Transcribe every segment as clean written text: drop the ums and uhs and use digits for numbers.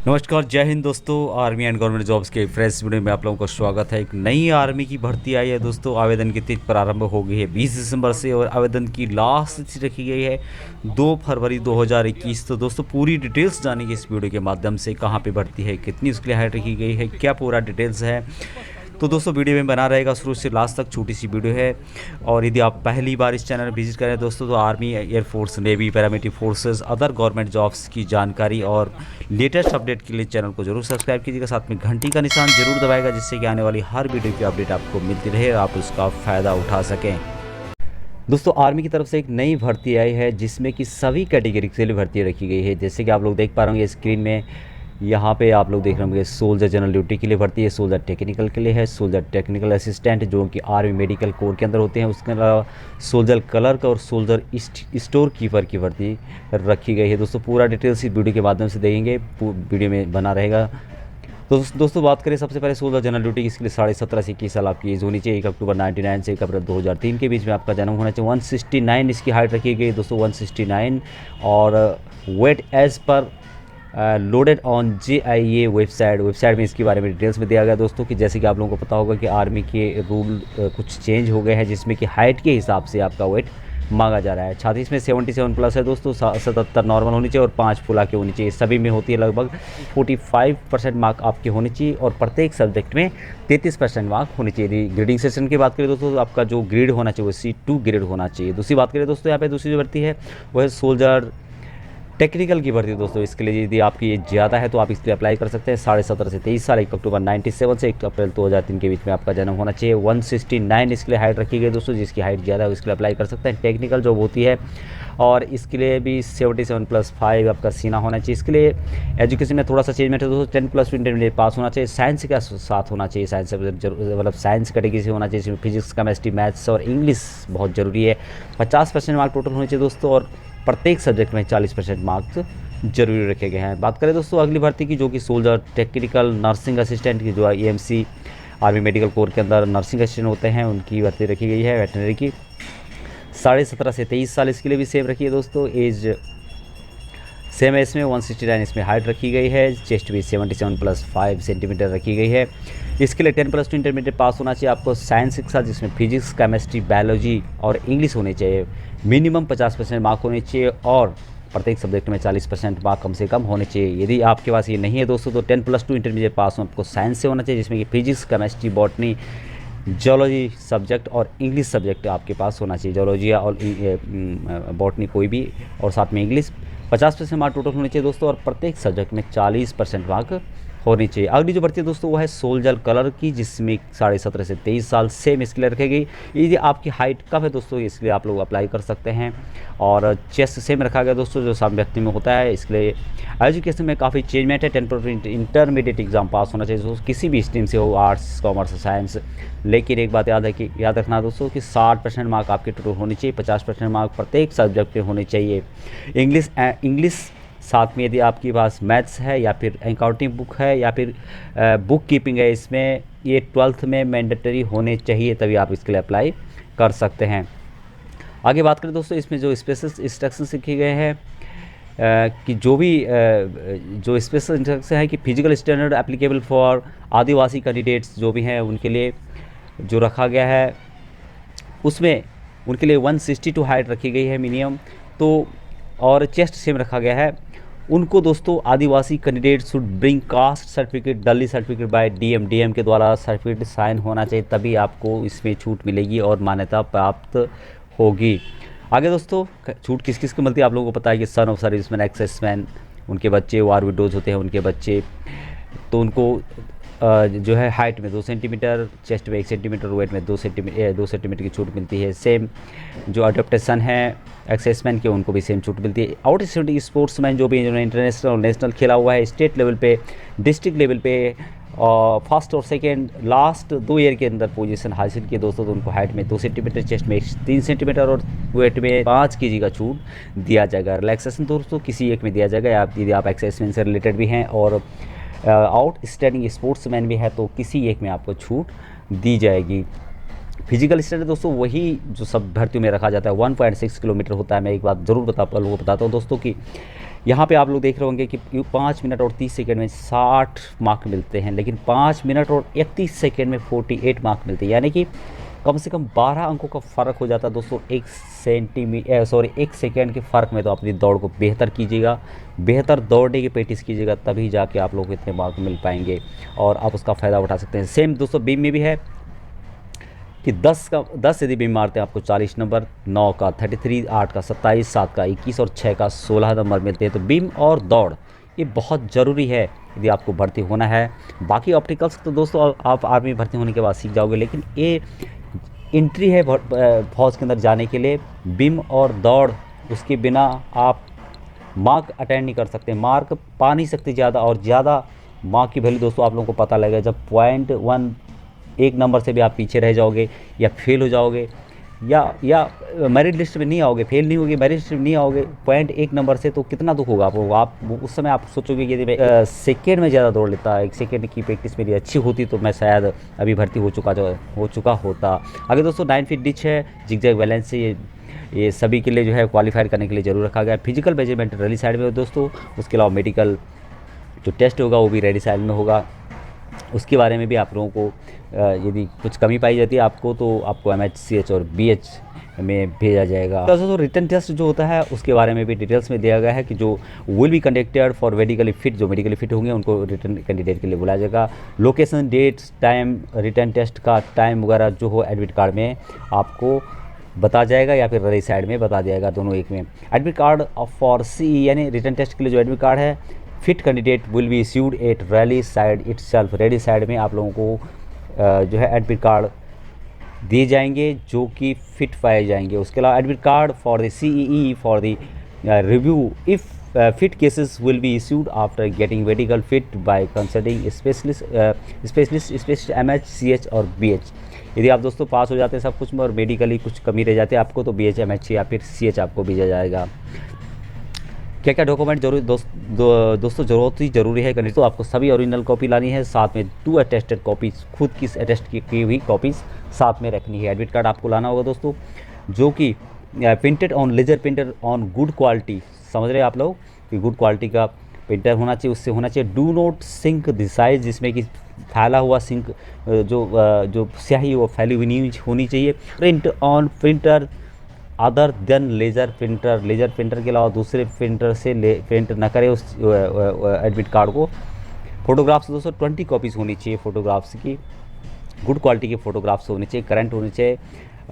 नमस्कार, जय हिंद दोस्तों। आर्मी एंड गवर्नमेंट जॉब्स के फ्रेश वीडियो में आप लोगों का स्वागत है। एक नई आर्मी की भर्ती आई है दोस्तों। आवेदन की तिथि प्रारंभ हो गई है 20 दिसंबर से और आवेदन की लास्ट तिथि रखी गई है 2 फरवरी 2021। तो दोस्तों पूरी डिटेल्स जानेंगे इस वीडियो के माध्यम से। कहाँ पे भर्ती है, कितनी उसके लिए हाइट रखी गई है, क्या पूरा डिटेल्स है। तो दोस्तों वीडियो में बना रहेगा शुरू से लास्ट तक, छोटी सी वीडियो है। और यदि आप पहली बार इस चैनल विजिट करें दोस्तों, तो army, air force, navy, paramilitary forces, other government jobs की जानकारी और लेटेस्ट अपडेट के लिए चैनल को जरूर सब्सक्राइब कीजिएगा। साथ में घंटी का निशान जरूर दबाएगा, जिससे कि आने वाली हर वीडियो की अपडेट आपको मिलती रहे और आप उसका फ़ायदा उठा सकें। दोस्तों आर्मी की तरफ से एक नई भर्ती आई है, जिसमें कि सभी कैटेगरी के लिए भर्ती रखी गई है। जैसे कि आप लोग देख पा रहे होंगे स्क्रीन में, यहाँ पे आप लोग देख रहे होंगे सोल्जर जनरल ड्यूटी के लिए भर्ती है, सोल्जर टेक्निकल के लिए है, सोल्जर टेक्निकल असिस्टेंट जो कि आर्मी मेडिकल कोर के अंदर होते हैं, उसके अलावा सोल्जर क्लर्क और सोल्जर स्टोर कीपर की भर्ती रखी गई है। दोस्तों पूरा डिटेल्स इस वीडियो के माध्यम से देंगे, वीडियो में बना रहेगा। तो दोस्तों बात करें सबसे पहले सोल्जर जनरल ड्यूटी, इसके लिए 17.5 से 21 साल आपकी एज होनी चाहिए। 1 अक्टूबर 1999 से 1 अप्रैल 2003 के बीच में आपका जन्म होना चाहिए। 169 इसकी हाइट रखी गई दोस्तों, 169। और wait as per loaded on JIA website में इसके बारे में डिटेल्स में दिया गया दोस्तों। कि जैसे कि आप लोगों को पता होगा कि आर्मी के रूल कुछ चेंज हो गए हैं, जिसमें कि हाइट के हिसाब से आपका वेट मांगा जा रहा है। छाती इसमें 77 प्लस है दोस्तों, 77 नॉर्मल होनी चाहिए और 5 फुला के होनी चाहिए। सभी में होती है लगभग 45% मार्क आपके होने चाहिए और प्रत्येक सब्जेक्ट में 33% मार्क होनी चाहिए। ग्रेडिंग सेशन की बात करें दोस्तों, तो आपका जो ग्रेड होना चाहिए वो C2 ग्रेड होना चाहिए। दूसरी बात करें दोस्तों, यहाँ पे दूसरी जो भर्ती है वो है सोल्जर टेक्निकल की भर्ती दोस्तों। इसके लिए यदि आपकी एज ज़्यादा है तो आप इसके लिए अप्लाई कर सकते हैं। 17.5 से 23 साल, 1 अक्टूबर 97 से 1 अप्रैल 2003 के बीच में आपका जन्म होना चाहिए। 169 इसके लिए हाइट रखी गई दोस्तों। जिसकी हाइट ज़्यादा है उसके लिए अप्लाई कर सकते हैं। टेक्निकल जॉब होती है और इसके लिए भी 77+5 आपका सीना होना चाहिए। इसके लिए एजुकेशन में थोड़ा सा चेंजमेंट है दोस्तों। 10+2 इंटरमीडिएट पास होना चाहिए। साइंस के साथ होना चाहिए, साइंस मतलब साइंस कैटेगरी से होना चाहिए। इसमें फिजिक्स, केमिस्ट्री, मैथ्स और इंग्लिश बहुत ज़रूरी है। 50% मार्क टोटल होने चाहिए दोस्तों और प्रत्येक सब्जेक्ट में 40% मार्क्स जरूरी रखे गए हैं। बात करें दोस्तों अगली भर्ती की, जो कि सोल्जर टेक्निकल नर्सिंग असिस्टेंट की, जो EMC आर्मी मेडिकल कोर के अंदर नर्सिंग असिस्टेंट होते हैं, उनकी भर्ती रखी गई है वेटनरी की। 17.5 से 23 साल इसके लिए भी सेम रखी है दोस्तों। एज सेम है इसमें। 169 इसमें हाइट रखी गई है। चेस्ट भी 77+5 सेंटीमीटर रखी गई है। इसके लिए 10+2 इंटरमीडिएट पास होना चाहिए आपको साइंस के साथ, जिसमें फिजिक्स, केमिस्ट्री, बायोलॉजी और इंग्लिश होने चाहिए। मिनिमम 50% मार्क होने चाहिए और प्रत्येक सब्जेक्ट में 40% मार्क कम से कम होने चाहिए। यदि आपके पास ये नहीं है दोस्तों, तो 10+2 इंटरमीडिएट पास आपको साइंस से होना चाहिए, जिसमें कि physics, chemistry, botany, geology subject और इंग्लिश सब्जेक्ट आपके पास होना चाहिए। जियोलॉजी और बॉटनी कोई भी, और साथ में इंग्लिश। 50% मार्क टोटल होने चाहिए दोस्तों और प्रत्येक सब्जेक्ट में 40% मार्क होनी चाहिए। अगली जो भर्ती है दोस्तों वो है सोल्जर कलर की, जिसमें 17.5 से 23 साल सेम इसके लिए रखेगी। यदि आपकी हाइट कम है दोस्तों, इसलिए आप लोग अप्लाई कर सकते हैं। और चेस्ट सेम रखा गया दोस्तों, जो साम व्यक्ति में होता है। इसके लिए एजुकेशन में काफ़ी चेंजमेंट है। 10 इंटरमीडिएट एग्जाम पास होना चाहिए दोस्तों, किसी भी स्ट्रीम से हो, आर्ट्स, कॉमर्स, साइंस। लेकिन एक बात याद रखना दोस्तों कि 60% मार्क आपके टोटल होने चाहिए। 50% मार्क प्रत्येक सब्जेक्ट में होने चाहिए। इंग्लिश साथ में यदि आपके पास मैथ्स है या फिर अकाउंटिंग बुक है या फिर बुक कीपिंग है, इसमें ये 12th में मैंडेटरी होने चाहिए, तभी आप इसके लिए अप्लाई कर सकते हैं। आगे बात करें दोस्तों, इसमें जो स्पेशल इंस्ट्रक्शंस लिखे गए हैं कि जो स्पेशल इंस्ट्रक्शन है कि physical standard applicable for Adivasi candidates जो भी हैं उनके लिए जो रखा गया है, उसमें उनके लिए 162 हाइट रखी गई है मिनिमम। तो और चेस्ट सेम रखा गया है। उनको दोस्तों आदिवासी candidate should bring caste certificate, Delhi certificate by DM के द्वारा सर्टिफिकेट साइन होना चाहिए, तभी आपको इसमें छूट मिलेगी और मान्यता प्राप्त होगी। आगे दोस्तों छूट किस किस को मिलती है आप लोगों को पता है कि सन ऑफ सर्विसमैन, एक्सेसमैन, उनके बच्चे, वार विडोज होते हैं उनके बच्चे, तो उनको जो है हाइट में 2 सेंटीमीटर, चेस्ट में 1 सेंटीमीटर, वेट में 2 सेंटीमीटर की छूट मिलती है। सेम जो अडोप्टेशन है एक्सेसमैन के, उनको भी सेम छूट मिलती है। आउट स्टेट स्पोर्ट्समैन जो भी इन्होंने इंटरनेशनल और नेशनल खेला हुआ है, स्टेट लेवल पे, डिस्ट्रिक्ट लेवल पे, और फर्स्ट और सेकेंड लास्ट 2 ईयर के अंदर पोजीशन हासिल की दोस्तों, तो उनको हाइट में 2 सेंटीमीटर, चेस्ट में 3 सेंटीमीटर और वेट में 5 kg का छूट दिया जाएगा। रिलैक्सेशन दोस्तों किसी एक में दिया जाएगा, यदि आप एक्सेसमैन से रिलेटेड भी हैं और आउटस्टैंडिंग स्पोर्ट्समैन भी है, तो किसी एक में आपको छूट दी जाएगी। फिजिकल स्टैंडर्ड दोस्तों वही जो सब भर्तियों में रखा जाता है, 1.6 किलोमीटर होता है। मैं एक बात ज़रूर आप लोगों को बताता हूँ दोस्तों कि यहाँ पे आप लोग देख रहे होंगे कि 5 मिनट और 30 सेकंड में 60 मार्क मिलते हैं, लेकिन 5 मिनट और 31 सेकंड में 48 मार्क मिलते हैं, यानी कि कम से कम 12 अंकों का फ़र्क हो जाता है दोस्तों। 1 सेकेंड के फ़र्क में तो अपनी दौड़ को बेहतर कीजिएगा, बेहतर दौड़ने की प्रैक्टिस कीजिएगा, तभी जाके आप लोगों को इतने मार्क मिल पाएंगे और आप उसका फ़ायदा उठा सकते हैं। सेम दोस्तों बीम में भी है कि 10 यदि बीम मारते हैं आपको 40 नंबर, 9 का 33, 8 का 27, 7 का 21 और 6 का 16 नंबर मिलते हैं। तो बीम और दौड़ ये बहुत ज़रूरी है यदि आपको भर्ती होना है। बाकी ऑप्टिकल्स तो दोस्तों आप आर्मी भर्ती होने के बाद सीख जाओगे, लेकिन ये एंट्री है फौज के अंदर जाने के लिए। बीम और दौड़, उसके बिना आप मार्क अटेंड नहीं कर सकते, मार्क पा नहीं सकते ज़्यादा, और ज़्यादा मार्क की वैल्यू दोस्तों आप लोगों को पता लगेगा जब 0.1 एक नंबर से भी आप पीछे रह जाओगे या फेल हो जाओगे, या मेरिट लिस्ट में नहीं आओगे, फेल नहीं होगी, मेरिट लिस्ट में नहीं आओगे 0.1 नंबर से, तो कितना दुख होगा आपको। आप उस समय आप सोचोगे कि यदि मैं सेकेंड में ज़्यादा दौड़ लेता, 1 सेकेंड की प्रैक्टिस मेरी अच्छी होती तो मैं शायद अभी भर्ती हो चुका होता। आगे दोस्तों 9 फीट डिच है, जिगजैग बैलेंस से ये सभी के लिए जो है क्वालिफाइड करने के लिए ज़रूर रखा गया है। फिजिकल मेजरमेंट रैली साइड में हो दोस्तों, उसके अलावा मेडिकल जो टेस्ट होगा वो भी रैली साइड में होगा। उसके बारे में भी आप लोगों को यदि कुछ कमी पाई जाती है आपको, तो आपको MHCH और BH में भेजा जाएगा। तो रिटन टेस्ट जो होता है उसके बारे में भी डिटेल्स में दिया गया है कि जो will be conducted for medically fit, जो मेडिकली फिट होंगे उनको रिटन कैंडिडेट के लिए बुलाया जाएगा। Location, date, time, written test का टाइम वगैरह जो हो एडमिट कार्ड में आपको बता जाएगा या फिर रैली साइड में बता दिया, दोनों एक में। एडमिट कार्ड फॉर CE यानी रिटन टेस्ट के लिए जो एडमिट कार्ड है, fit candidate will be issued at rally side itself. Rally side में आप लोगों को जो है एडमिट कार्ड दिए जाएंगे जो कि फिट पाए जाएंगे। उसके अलावा admit card for the CEE for the review if fit cases will be issued after getting medical fit by consulting specialist MHCH और BH। यदि आप दोस्तों पास हो जाते हैं सब कुछ में और मेडिकली कुछ कमी रह जाती है आपको, तो BH, MH या फिर CH आपको भेजा जाएगा। क्या क्या डॉक्यूमेंट जरूरी दोस्तों ज़रूरत ही ज़रूरी है करनी, तो आपको सभी ओरिजिनल कॉपी लानी है, साथ में 2 अटेस्टेड कॉपीज़, खुद की अटेस्ट की हुई कॉपीज़ साथ में रखनी है। एडमिट कार्ड आपको लाना होगा दोस्तों, जो कि printed on laser printer on good quality. समझ रहे हैं आप लोग कि गुड क्वालिटी का प्रिंटर होना चाहिए, उससे होना चाहिए। Do not sync the size, जिसमें कि फैला हुआ सिंक जो स्याही वो फैली हुई नहीं होनी चाहिए। Print on printer other than laser printer के अलावा दूसरे प्रिंटर से प्रिंट न करें उस एडमिट कार्ड को। फ़ोटोग्राफ्स दोस्तों 20 कॉपीज़ होनी चाहिए फ़ोटोग्राफ्स की, गुड क्वालिटी के फ़ोटोग्राफ्स होने चाहिए, करंट होने चाहिए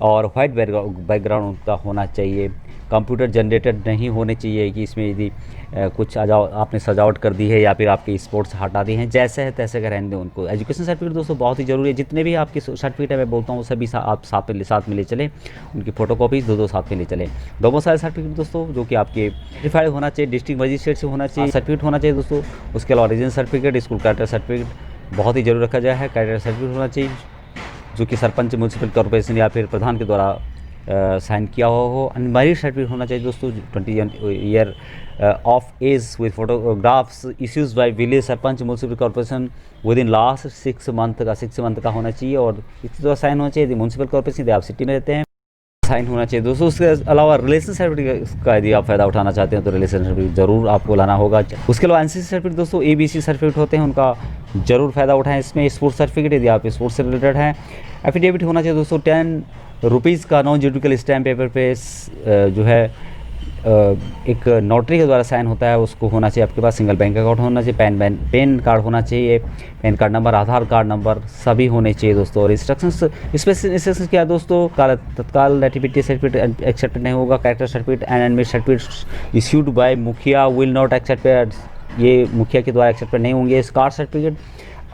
और वाइट बैकग्राउंड उनका होना चाहिए। कंप्यूटर जनरेटेड नहीं होने चाहिए कि इसमें यदि कुछ आपने सजावट कर दी है या फिर आपके स्पोर्ट्स हटा दिए हैं, जैसे है तैसे का रहने दें उनको। एजुकेशन सर्टिफिकेट दोस्तों बहुत ही ज़रूरी है, जितने भी आपके सर्टिफिकेट है मैं बोलता हूँ सभी आप साथ में ले चलें, उनकी फ़ोटोकॉपीज़ दो साथ में ले चलें। डोमिसाइल सर्टिफिकेट दोस्तों जो कि आपके वेरीफाइड होना चाहिए, डिस्ट्रिक्ट मजिस्ट्रेट से होना चाहिए, सर्टिफिकेट होना चाहिए दोस्तों। उसके अलावा region certificate, school character certificate बहुत ही जरूर रखा जाए है। कैरेक्टर सर्टिफिकेट होना चाहिए जो कि सरपंच, म्यूनसिपल कॉर्पोरेशन या फिर प्रधान के द्वारा साइन किया हुआ हो। अनमैरिड सर्टिफिकेट होना चाहिए दोस्तों, 20 year of age with photographs issues by village sarpanch municipal corporation within last 6 month का होना चाहिए और इसके द्वारा साइन होना चाहिए। यदि म्यूनसिपल कॉर्पोरेशन यदि आप सिटी में रहते हैं साइन होना चाहिए दोस्तों। उसके अलावा रिलेशन सर्टिफिकेट का यदि आप फ़ायदा उठाना चाहते हैं तो रिलेशन सर्टिफिकेट ज़रूर आपको लाना होगा। उसके अलावा NCC सर्टिफिकेट दोस्तों, ABC सर्टिफिकेट होते हैं, उनका ज़रूर फ़ायदा उठाएं। इसमें स्पोर्ट्स सर्टिफिकेट यदि आप स्पोर्ट्स से रिलेटेड हैं। एफिडेविट होना चाहिए दोस्तों, 10 रुपीज़ का नॉन जुडिकल स्टैम्प पेपर पे जो है एक नोटरी के द्वारा साइन होता है, उसको होना चाहिए आपके पास। सिंगल बैंक अकाउंट होना चाहिए, पैन कार्ड होना चाहिए, पैन कार्ड नंबर, आधार कार्ड नंबर सभी होने चाहिए दोस्तों। और इंस्ट्रक्शंस, स्पेशल इंस्ट्रक्शंस क्या है दोस्तों, तत्काल नेटिविटी सर्टिफिकेट एक्सेप्ट नहीं होगा। Character certificate and admit certificate issued by मुखिया विल नॉट एक्सेप्ट, ये मुखिया के द्वारा एक्सेप्ट नहीं होंगे। Caste certificate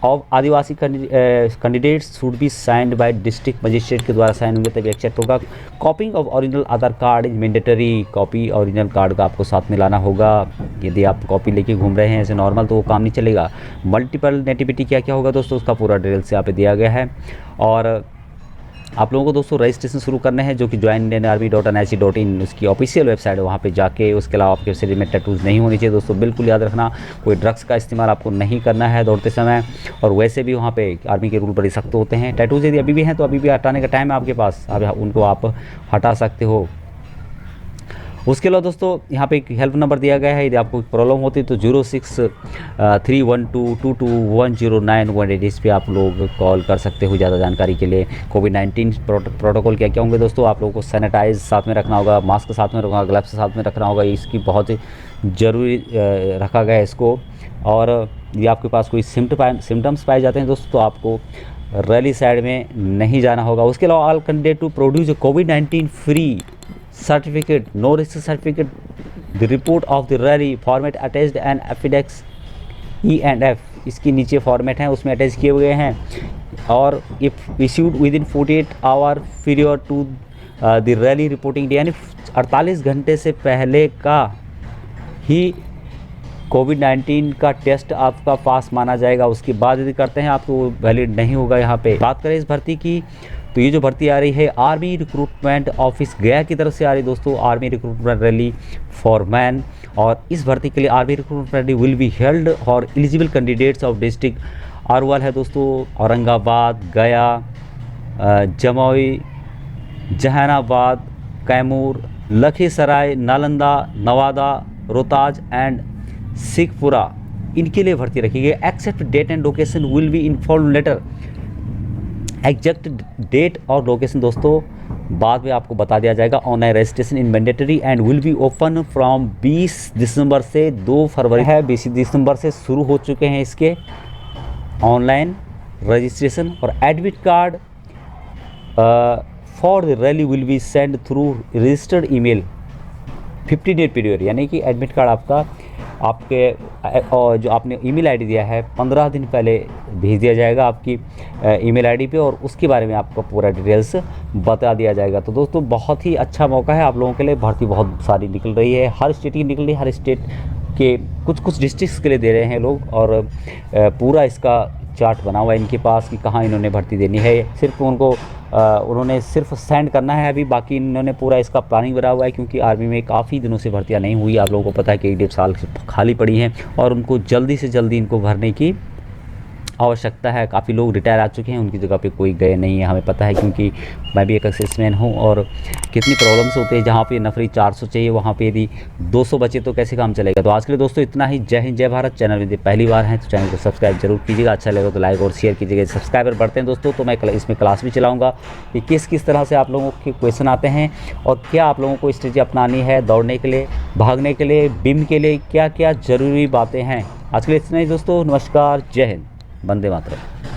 of Adivasi candidates should be signed by district magistrate के द्वारा साइन होंगे तभी एक्सेप्ट होगा। कॉपिंग of original Aadhaar card is mandatory, copy original card का आपको साथ में लाना होगा। यदि आप कॉपी लेके घूम रहे हैं ऐसे नॉर्मल तो वो काम नहीं चलेगा। मल्टीपल नेटिविटी क्या क्या होगा दोस्तों, उसका पूरा डिटेल्स यहाँ पे दिया गया है। और आप लोगों को दोस्तों रजिस्ट्रेशन शुरू करने हैं जो कि joinindianarmy.nic.in उसकी ऑफिशियल वेबसाइट है, वहाँ पे जाके। उसके अलावा आपके शरीर में टैटूज़ नहीं होनी चाहिए दोस्तों, बिल्कुल याद रखना। कोई ड्रग्स का इस्तेमाल आपको नहीं करना है दौड़ते समय। और वैसे भी वहाँ पे आर्मी के रूल बड़े सख्त होते हैं। टैटूज़ यदि अभी भी हैं तो अभी भी हटाने का टाइम है आपके पास, अब उनको आप हटा सकते हो। उसके अलावा दोस्तों यहाँ पे एक हेल्प नंबर दिया गया है, यदि आपको प्रॉब्लम होती है तो 063122210918 इस पे आप लोग कॉल कर सकते हो ज़्यादा जानकारी के लिए। कोविड-19 प्रोटोकॉल क्या क्या होंगे दोस्तों, आप लोगों को सैनिटाइज साथ में रखना होगा, मास्क साथ में रखना होगा, ग्लव्स साथ में रखना होगा, इसकी बहुत ही ज़रूरी रखा गया है इसको। और ये आपके पास कोई सिम्टम्स पाए जाते हैं दोस्तों तो आपको रैली साइड में नहीं जाना होगा। उसके अलावा ऑल कैंडिडेट टू प्रोड्यूस कोविड-19 free certificate, no risk certificate, the report of the rally format attached and affidavits E&F, इसके नीचे फॉर्मेट हैं उसमें अटैच किए हुए हैं। और if issued within 48 hour period to the rally reporting day, यानी 48 घंटे से पहले का ही कोविड-19 का टेस्ट आपका पास माना जाएगा। उसके बाद यदि करते हैं आप तो वैलिड नहीं होगा। यहाँ पे बात करें इस भर्ती की तो ये जो भर्ती आ रही है आर्मी रिक्रूटमेंट ऑफिस गया की तरफ से आ रही है दोस्तों, army recruitment rally for man. और इस भर्ती के लिए army recruitment rally will be held for eligible candidates of district Arwal है दोस्तों, औरंगाबाद, गया, जमुई, जहानाबाद, कैमूर, लखीसराय, नालंदा, नवादा, रोहतास एंड शेखपुरा, इनके लिए भर्ती रखी गई। Except date and location will be inform letter. Exact date और लोकेशन दोस्तों बाद में आपको बता दिया जाएगा। Online registration in mandatory and will be open from 20 दिसंबर से 2 फरवरी है। 20 दिसंबर से शुरू हो चुके हैं इसके ऑनलाइन रजिस्ट्रेशन। और admit card for the rally will be send through registered email 15 day period, यानी कि एडमिट कार्ड आपका आपके जो आपने ईमेल आईडी दिया है 15 दिन पहले भेज दिया जाएगा आपकी ईमेल आईडी पे, और उसके बारे में आपको पूरा डिटेल्स बता दिया जाएगा। तो दोस्तों बहुत ही अच्छा मौका है आप लोगों के लिए। भर्ती बहुत सारी निकल रही है, हर स्टेट की निकल रही है, हर स्टेट के कुछ डिस्ट्रिक्ट्स के लिए दे रहे हैं लोग। और पूरा इसका चार्ट बना हुआ है इनके पास कि कहाँ इन्होंने भर्ती देनी है। सिर्फ उन्होंने सिर्फ सेंड करना है अभी, बाकी इन्होंने पूरा इसका प्लानिंग बना हुआ है। क्योंकि आर्मी में काफ़ी दिनों से भर्तियाँ नहीं हुई, आप लोगों को पता है कि 1.5 साल खाली पड़ी हैं और उनको जल्दी से जल्दी इनको भरने की आवश्यकता है। काफ़ी लोग रिटायर आ चुके हैं, उनकी जगह पे कोई गए नहीं है, हमें पता है क्योंकि मैं भी एक एक्सेसमैन हूँ। और कितनी प्रॉब्लम्स होती है, जहाँ पे नफरी 400 चाहिए वहाँ पे यदि 200 बचे तो कैसे काम चलेगा। तो आज के लिए दोस्तों इतना ही। जय हिंद, जय भारत। चैनल में पहली बार हैं तो चैनल को सब्सक्राइब जरूर कीजिएगा, अच्छा लगे तो लाइक और शेयर कीजिएगा। सब्सक्राइबर बढ़ते हैं दोस्तों तो मैं इसमें क्लास भी चलाऊँगा कि किस तरह से आप लोगों के क्वेश्चन आते हैं और क्या आप लोगों को स्ट्रेटजी अपनानी है दौड़ने के लिए, भागने के लिए, बिम के लिए, क्या क्या ज़रूरी बातें हैं। आज के लिए इतना ही दोस्तों, नमस्कार, जय हिंद, वंदे मातरम।